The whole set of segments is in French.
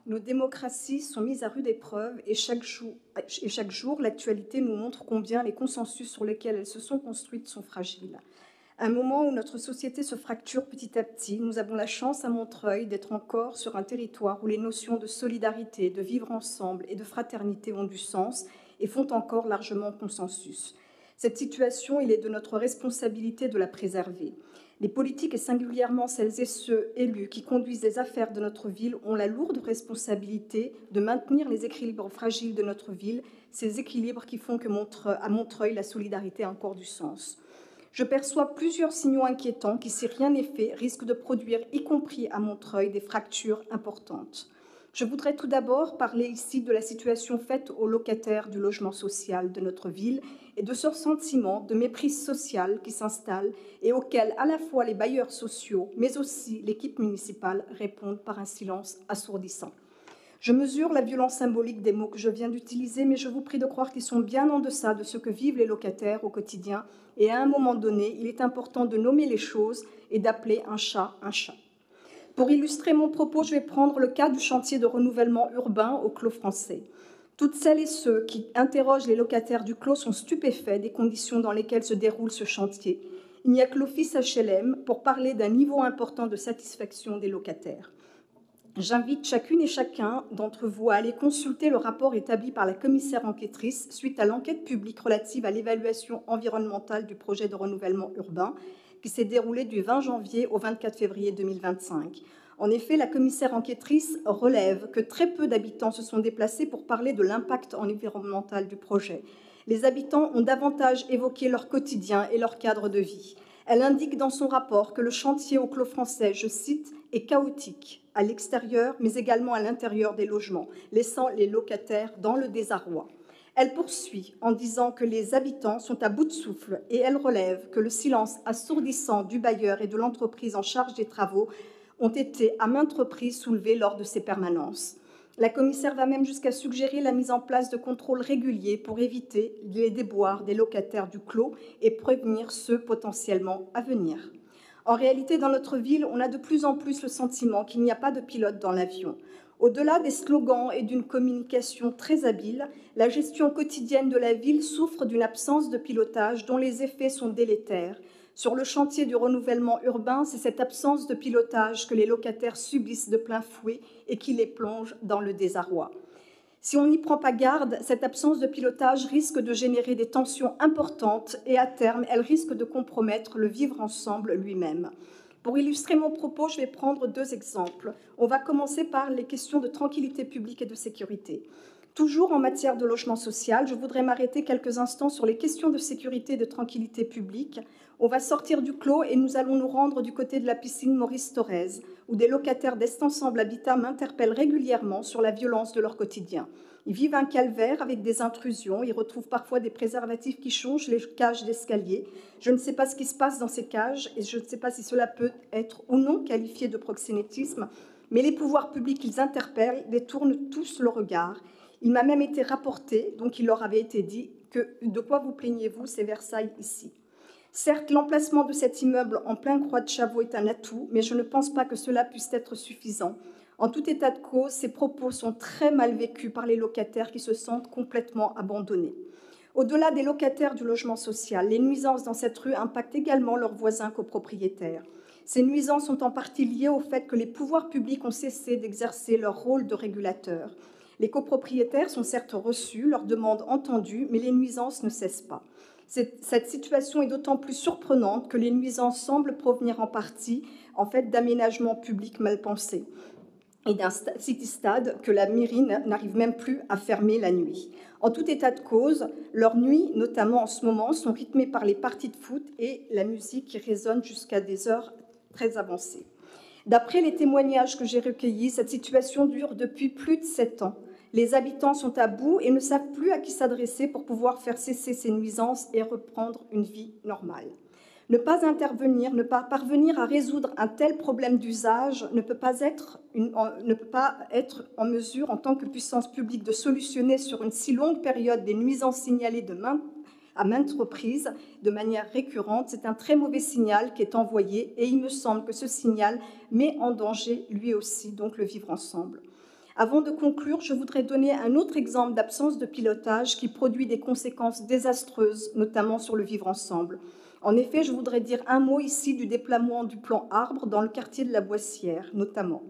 Nos démocraties sont mises à rude épreuve et chaque jour, l'actualité nous montre combien les consensus sur lesquels elles se sont construites sont fragiles. À un moment où notre société se fracture petit à petit, nous avons la chance à Montreuil d'être encore sur un territoire où les notions de solidarité, de vivre ensemble et de fraternité ont du sens et font encore largement consensus. Cette situation, il est de notre responsabilité de la préserver. Les politiques, et singulièrement celles et ceux élus qui conduisent les affaires de notre ville, ont la lourde responsabilité de maintenir les équilibres fragiles de notre ville, ces équilibres qui font qu'à Montreuil, la solidarité a encore du sens. Je perçois plusieurs signaux inquiétants qui, si rien n'est fait, risquent de produire, y compris à Montreuil, des fractures importantes. Je voudrais tout d'abord parler ici de la situation faite aux locataires du logement social de notre ville et de ce sentiment de méprise sociale qui s'installe et auquel à la fois les bailleurs sociaux, mais aussi l'équipe municipale répondent par un silence assourdissant. Je mesure la violence symbolique des mots que je viens d'utiliser, mais je vous prie de croire qu'ils sont bien en deçà de ce que vivent les locataires au quotidien. Et à un moment donné, il est important de nommer les choses et d'appeler un chat un chat. Pour illustrer mon propos, je vais prendre le cas du chantier de renouvellement urbain au Clos français. Toutes celles et ceux qui interrogent les locataires du Clos sont stupéfaits des conditions dans lesquelles se déroule ce chantier. Il n'y a que l'office HLM pour parler d'un niveau important de satisfaction des locataires. J'invite chacune et chacun d'entre vous à aller consulter le rapport établi par la commissaire enquêtrice suite à l'enquête publique relative à l'évaluation environnementale du projet de renouvellement urbain qui s'est déroulé du 20 janvier au 24 février 2025. En effet, la commissaire enquêtrice relève que très peu d'habitants se sont déplacés pour parler de l'impact environnemental du projet. Les habitants ont davantage évoqué leur quotidien et leur cadre de vie. Elle indique dans son rapport que le chantier au Clos français, je cite, est chaotique à l'extérieur, mais également à l'intérieur des logements, laissant les locataires dans le désarroi. Elle poursuit en disant que les habitants sont à bout de souffle et elle relève que le silence assourdissant du bailleur et de l'entreprise en charge des travaux ont été à maintes reprises soulevés lors de ces permanences. La commissaire va même jusqu'à suggérer la mise en place de contrôles réguliers pour éviter les déboires des locataires du Clos et prévenir ceux potentiellement à venir. En réalité, dans notre ville, on a de plus en plus le sentiment qu'il n'y a pas de pilote dans l'avion. Au-delà des slogans et d'une communication très habile, la gestion quotidienne de la ville souffre d'une absence de pilotage dont les effets sont délétères. Sur le chantier du renouvellement urbain, c'est cette absence de pilotage que les locataires subissent de plein fouet et qui les plonge dans le désarroi. Si on n'y prend pas garde, cette absence de pilotage risque de générer des tensions importantes et à terme, elle risque de compromettre le vivre ensemble lui-même. Pour illustrer mon propos, je vais prendre deux exemples. On va commencer par les questions de tranquillité publique et de sécurité. Toujours en matière de logement social, je voudrais m'arrêter quelques instants sur les questions de sécurité et de tranquillité publique. On va sortir du Clos et nous allons nous rendre du côté de la piscine Maurice-Thorez, où des locataires d'Est Ensemble Habitat m'interpellent régulièrement sur la violence de leur quotidien. Ils vivent un calvaire avec des intrusions, ils retrouvent parfois des préservatifs qui changent les cages d'escalier. Je ne sais pas ce qui se passe dans ces cages et je ne sais pas si cela peut être ou non qualifié de proxénétisme, mais les pouvoirs publics qu'ils interpellent détournent tous le regard. Il m'a même été rapporté, donc il leur avait été dit, que de quoi vous plaignez-vous, c'est Versailles ici. Certes, l'emplacement de cet immeuble en plein Croix de Chavaux est un atout, mais je ne pense pas que cela puisse être suffisant. En tout état de cause, ces propos sont très mal vécus par les locataires qui se sentent complètement abandonnés. Au-delà des locataires du logement social, les nuisances dans cette rue impactent également leurs voisins copropriétaires. Ces nuisances sont en partie liées au fait que les pouvoirs publics ont cessé d'exercer leur rôle de régulateur. Les copropriétaires sont certes reçus, leurs demandes entendues, mais les nuisances ne cessent pas. Cette situation est d'autant plus surprenante que les nuisances semblent provenir en partie d'aménagements publics mal pensés et d'un city-stade que la mairie n'arrive même plus à fermer la nuit. En tout état de cause, leurs nuits, notamment en ce moment, sont rythmées par les parties de foot et la musique qui résonne jusqu'à des heures très avancées. D'après les témoignages que j'ai recueillis, cette situation dure depuis plus de 7 ans. Les habitants sont à bout et ne savent plus à qui s'adresser pour pouvoir faire cesser ces nuisances et reprendre une vie normale. Ne pas intervenir, ne pas parvenir à résoudre un tel problème d'usage ne peut pas être en mesure, en tant que puissance publique, de solutionner sur une si longue période des nuisances signalées à maintes reprises, de manière récurrente. C'est un très mauvais signal qui est envoyé et il me semble que ce signal met en danger lui aussi donc le vivre ensemble. Avant de conclure, je voudrais donner un autre exemple d'absence de pilotage qui produit des conséquences désastreuses, notamment sur le vivre ensemble. En effet, je voudrais dire un mot ici du déploiement du plan Arbre dans le quartier de la Boissière, notamment.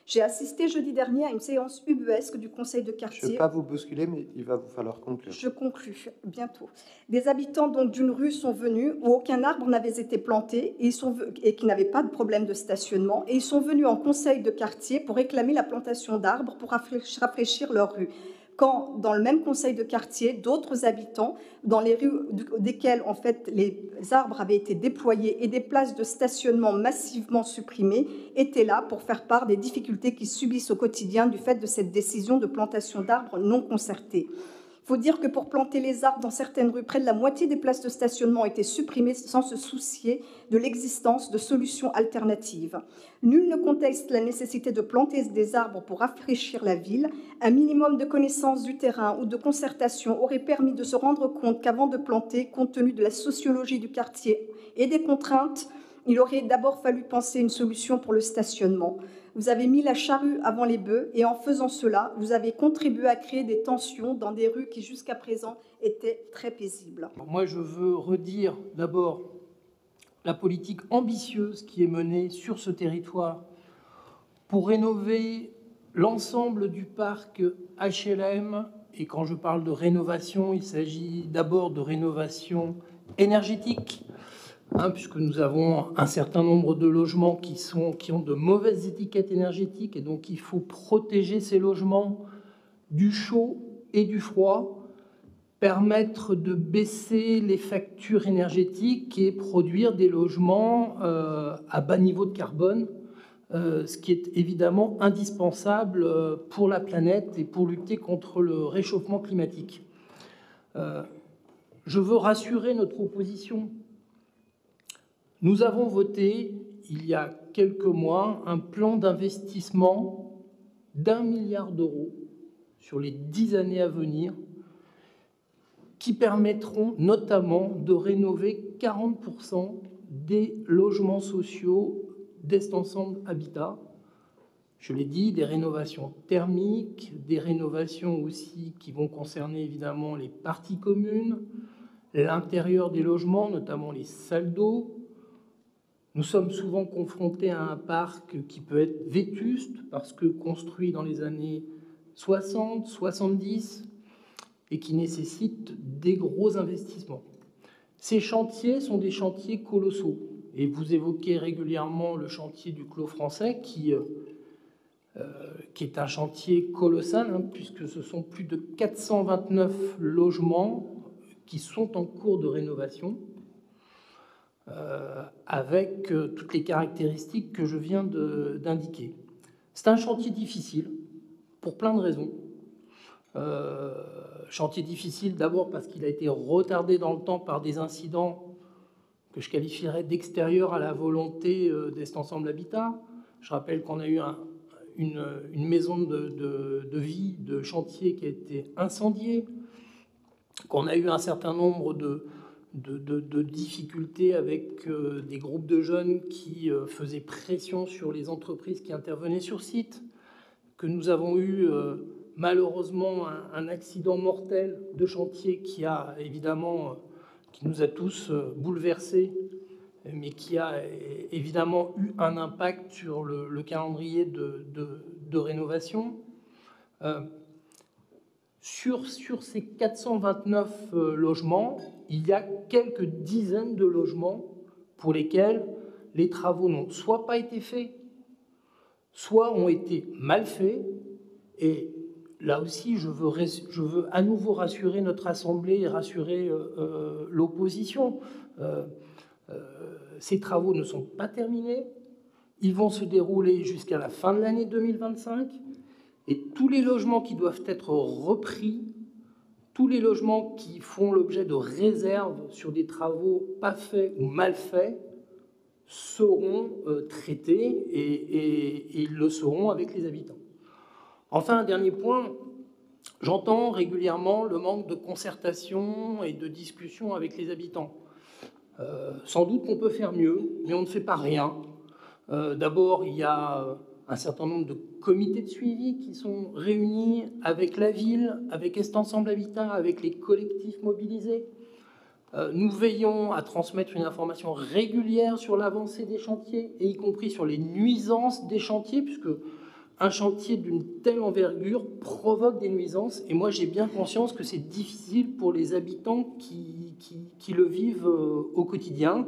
J'ai assisté jeudi dernier à une séance ubuesque du conseil de quartier. Je ne vais pas vous bousculer, mais il va vous falloir conclure. Je conclus bientôt. Des habitants donc d'une rue sont venus où aucun arbre n'avait été planté et qui n'avaient pas de problème de stationnement, et ils sont venus en conseil de quartier pour réclamer la plantation d'arbres pour rafraîchir leur rue. Quand, dans le même conseil de quartier, d'autres habitants, dans les rues desquelles en fait, les arbres avaient été déployés et des places de stationnement massivement supprimées, étaient là pour faire part des difficultés qu'ils subissent au quotidien du fait de cette décision de plantation d'arbres non concertée. Il faut dire que pour planter les arbres dans certaines rues, près de la moitié des places de stationnement ont été supprimées sans se soucier de l'existence de solutions alternatives. Nul ne conteste la nécessité de planter des arbres pour rafraîchir la ville. Un minimum de connaissance du terrain ou de concertation aurait permis de se rendre compte qu'avant de planter, compte tenu de la sociologie du quartier et des contraintes, il aurait d'abord fallu penser une solution pour le stationnement. Vous avez mis la charrue avant les bœufs et en faisant cela, vous avez contribué à créer des tensions dans des rues qui jusqu'à présent étaient très paisibles. Moi, je veux redire d'abord la politique ambitieuse qui est menée sur ce territoire pour rénover l'ensemble du parc HLM. Et quand je parle de rénovation, il s'agit d'abord de rénovation énergétique, puisque nous avons un certain nombre de logements qui ont de mauvaises étiquettes énergétiques, et donc il faut protéger ces logements du chaud et du froid, permettre de baisser les factures énergétiques et produire des logements à bas niveau de carbone, ce qui est évidemment indispensable pour la planète et pour lutter contre le réchauffement climatique. Je veux rassurer notre opposition. Nous avons voté, il y a quelques mois, un plan d'investissement d'1 milliard d'euros sur les 10 années à venir qui permettront notamment de rénover 40% des logements sociaux d'Est Ensemble Habitat. Je l'ai dit, des rénovations thermiques, des rénovations aussi qui vont concerner évidemment les parties communes, l'intérieur des logements, notamment les salles d'eau. Nous sommes souvent confrontés à un parc qui peut être vétuste parce que construit dans les années 60, 70 et qui nécessite des gros investissements. Ces chantiers sont des chantiers colossaux. Et vous évoquez régulièrement le chantier du Clos français qui est un chantier colossal, puisque ce sont plus de 429 logements qui sont en cours de rénovation. Avec toutes les caractéristiques que je viens d'indiquer. C'est un chantier difficile, pour plein de raisons. Chantier difficile d'abord parce qu'il a été retardé dans le temps par des incidents que je qualifierais d'extérieurs à la volonté d'Est Ensemble Habitat. Je rappelle qu'on a eu une maison de vie, de chantier qui a été incendiée, qu'on a eu un certain nombre de difficultés avec des groupes de jeunes qui faisaient pression sur les entreprises qui intervenaient sur site, que nous avons eu malheureusement un accident mortel de chantier qui nous a tous bouleversés, mais qui a évidemment eu un impact sur le calendrier de rénovation. Sur ces 429 logements, il y a quelques dizaines de logements pour lesquels les travaux n'ont soit pas été faits, soit ont été mal faits. Et là aussi, je veux à nouveau rassurer notre Assemblée et rassurer l'opposition. Ces travaux ne sont pas terminés. Ils vont se dérouler jusqu'à la fin de l'année 2025. Et tous les logements qui doivent être repris, tous les logements qui font l'objet de réserves sur des travaux pas faits ou mal faits, seront traités et ils le seront avec les habitants. Enfin, un dernier point, j'entends régulièrement le manque de concertation et de discussion avec les habitants. Sans doute qu'on peut faire mieux, mais on ne fait pas rien. D'abord, il y a un certain nombre de comités de suivi qui sont réunis avec la ville, avec Est Ensemble Habitat, avec les collectifs mobilisés. Nous veillons à transmettre une information régulière sur l'avancée des chantiers, et y compris sur les nuisances des chantiers, puisque un chantier d'une telle envergure provoque des nuisances. Et moi, j'ai bien conscience que c'est difficile pour les habitants qui le vivent au quotidien.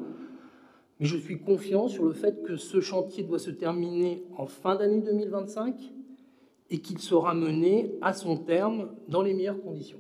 Mais je suis confiant sur le fait que ce chantier doit se terminer en fin d'année 2025 et qu'il sera mené à son terme dans les meilleures conditions.